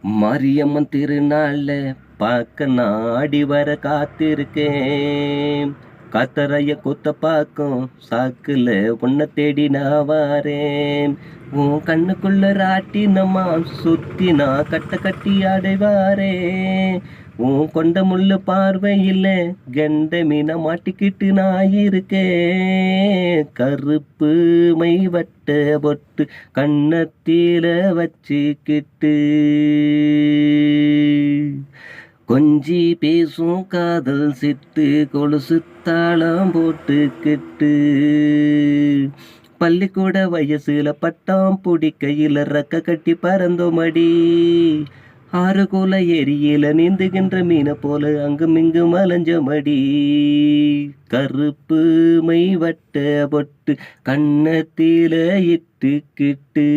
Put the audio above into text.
மாரியம்மன் திருநாள்ல பார்க்க நாடி வர காத்திருக்கேன். காத்தரைய கொத்த பாக்கும் சாக்குல உன்னை தேடி நான் வாரேன். உன் கண்ணுக்குள்ள ராட்டினமா சுத்தி நான் கட்ட கட்டி அடைவாரேன். உன் கொண்ட முள்ளு பார்வையில கெண்ட மீன மாட்டிக்கிட்டு நான் இருக்கேன். கருப்பு மை வட்ட பொட்டு கண்ணத்தில வச்சுக்கிட்டு கொஞ்சி பேசும் காதல் சிட்டு கொலுசு தாளம் போட்டுக்கிட்டு பள்ளிக்கூட வயசுல பட்டாம் பிடிக்கையில ரக்க கட்டி பறந்தோமடி. ஆறு குல எரியில நீந்துகின்ற மீனை போல அங்கும் இங்கும் அலைஞ்சமடி. கருப்பு மை வட்ட பொட்டு கண்ணத்தில இட்டுக்கிட்டு